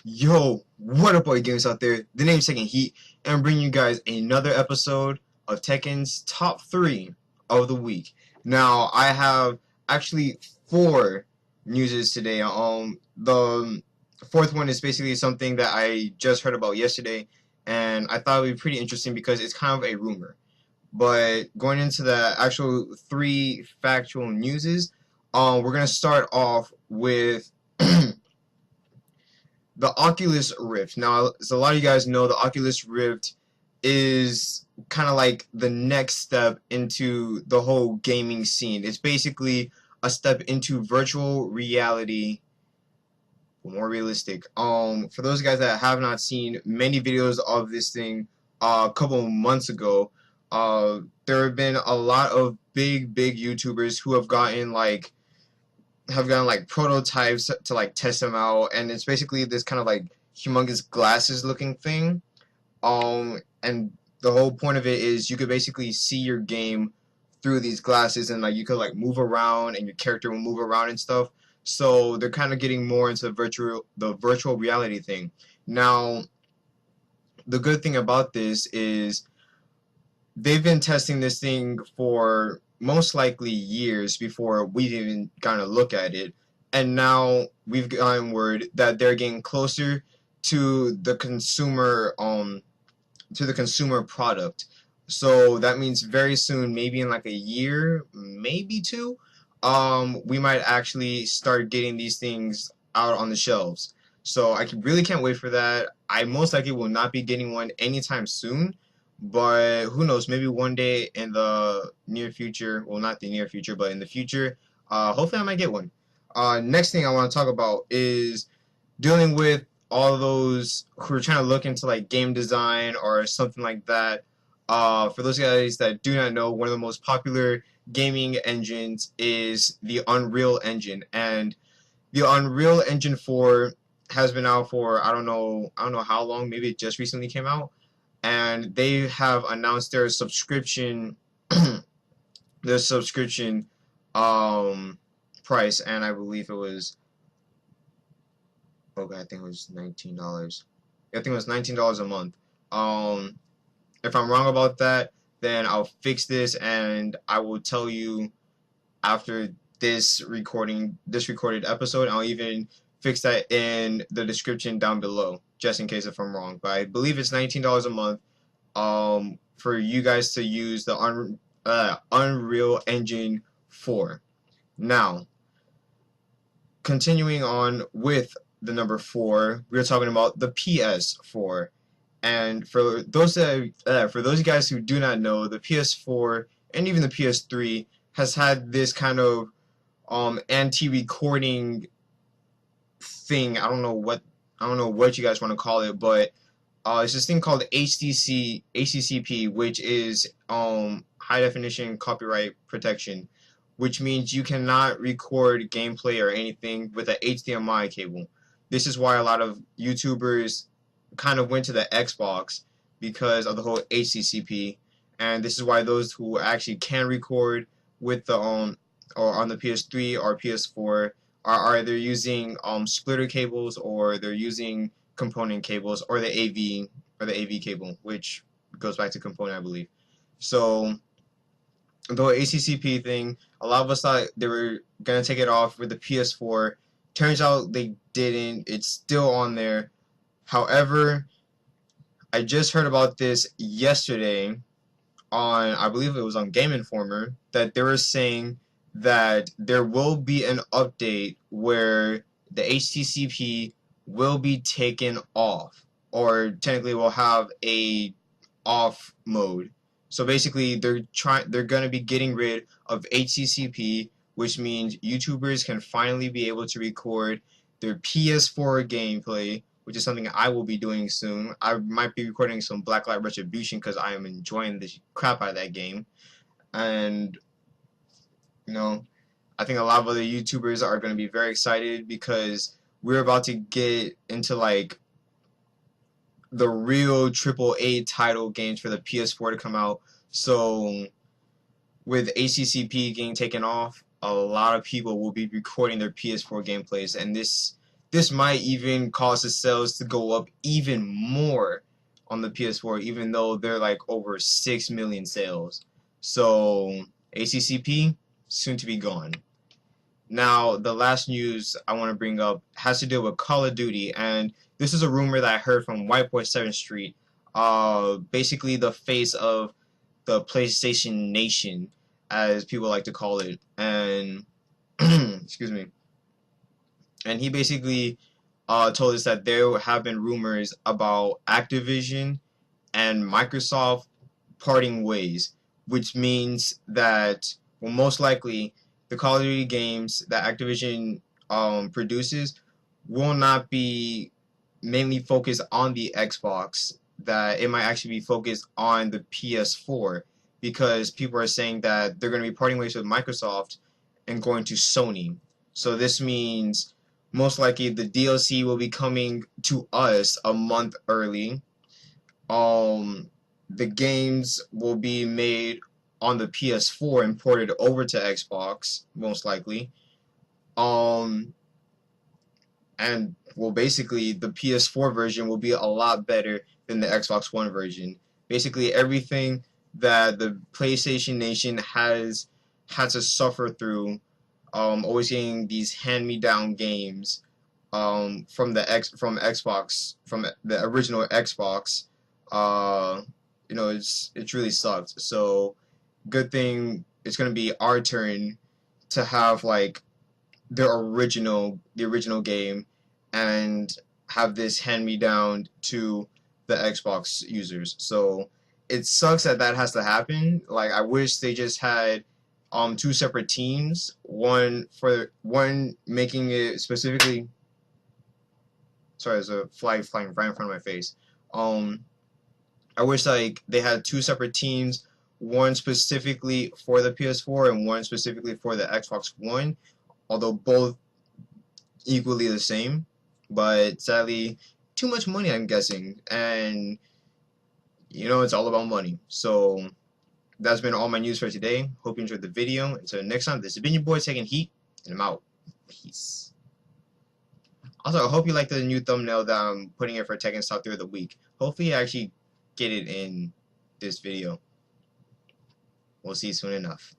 Yo, what up, boy gamers out there? The name's Second Heat, and I'm bringing you guys another episode of Tekken's Top 3 of the week. Now, I have actually 4 newses today. The fourth one is basically something that I just heard about yesterday, and I thought it would be pretty interesting because it's kind of a rumor. But going into the actual 3 factual newses, we're gonna start off with the Oculus Rift. Now, as a lot of you guys know, the Oculus Rift is kind of like the next step into the whole gaming scene. It's basically a step into virtual reality, more realistic. For those guys that have not seen many videos of this thing, a couple months ago, there have been a lot of big YouTubers who have gotten like prototypes to like test them out, and it's basically this kind of like humongous glasses looking thing. And the whole point of it is you could basically see your game through these glasses, and like you could like move around and your character will move around and stuff. So they're kind of getting more into the virtual reality thing. Now, the good thing about this is they've been testing this thing for most likely years before we've even gotten a look at it, and now we've gotten word that they're getting closer to the consumer product. So that means very soon, maybe in like a year, maybe two, we might actually start getting these things out on the shelves. So really can't wait for that. I most likely will not be getting one anytime soon, but who knows, maybe one day in the near future, well, not the near future, but in the future, hopefully I might get one. Next thing I want to talk about is dealing with all those who are trying to look into like game design or something like that. For those guys that do not know, one of the most popular gaming engines is the Unreal Engine, and the Unreal Engine 4 has been out for I don't know how long, maybe it just recently came out, and they have announced their subscription price, and I believe it was, okay, I think it was $19. I think it was $19 a month. If I'm wrong about that, then I'll fix this and I will tell you after this recorded episode. I'll even fix that in the description down below, just in case if I'm wrong. But I believe it's $19 a month for you guys to use the Unreal Engine 4. Now, continuing on with the number 4, we're talking about the PS4. And for those guys who do not know, the PS4 and even the PS3 has had this kind of anti-recording thing. I don't know what you guys want to call it, but it's this thing called HDCP, which is high definition copyright protection, which means you cannot record gameplay or anything with an HDMI cable. This is why a lot of YouTubers kind of went to the Xbox because of the whole HDCP, and this is why those who actually can record with the or on the PS3 or PS4 are either using splitter cables, or they're using component cables, or the AV cable, which goes back to component, I believe. So the HDCP thing, a lot of us thought they were gonna take it off with the PS4. Turns out they didn't. It's still on there. However, I just heard about this yesterday on, I believe it was on Game Informer, that they were saying that there will be an update where the HTCP will be taken off, or technically will have a off mode. So basically they're going to be getting rid of HTCP, which means YouTubers can finally be able to record their PS4 gameplay, which is something I will be doing soon. I might be recording some Blacklight Retribution because I am enjoying the crap out of that game. And I think a lot of other YouTubers are going to be very excited because we're about to get into like the real AAA title games for the PS4 to come out. So with HCCP getting taken off, a lot of people will be recording their PS4 gameplays, and this this might even cause the sales to go up even more on the PS4, even though they're like over 6 million sales. So HDCP soon to be gone. Now, the last news I want to bring up has to do with Call of Duty, and this is a rumor that I heard from White Boy 7th Street, basically the face of the PlayStation Nation, as people like to call it, and excuse me, and he basically told us that there have been rumors about Activision and Microsoft parting ways, which means that, well, most likely the Call of Duty games that Activision produces will not be mainly focused on the Xbox, that it might actually be focused on the PS4, because people are saying that they're going to be parting ways with Microsoft and going to Sony. So this means most likely the DLC will be coming to us a month early. The games will be made on the PS4 and ported over to Xbox, most likely. And well, basically the PS4 version will be a lot better than the Xbox One version. Basically everything that the PlayStation Nation has had to suffer through, always getting these hand-me-down games from Xbox, from the original Xbox. It's really sucked. So good thing it's gonna be our turn to have like the original game and have this hand me down to the Xbox users. So it sucks that that has to happen. Like, I wish they just had two separate teams, one making it specifically. Sorry, there's a fly flying right in front of my face. I wish like they had two separate teams, one specifically for the PS4 and one specifically for the Xbox One, although both equally the same. But sadly, too much money, I'm guessing, and it's all about money. So that's been all my news for today. Hope you enjoyed the video. Until next time, this has been your boy taking heat, and I'm out. Peace. Also, I hope you like the new thumbnail that I'm putting in for Tekken Top 3 of the week. Hopefully I actually get it in this video. We'll see soon enough.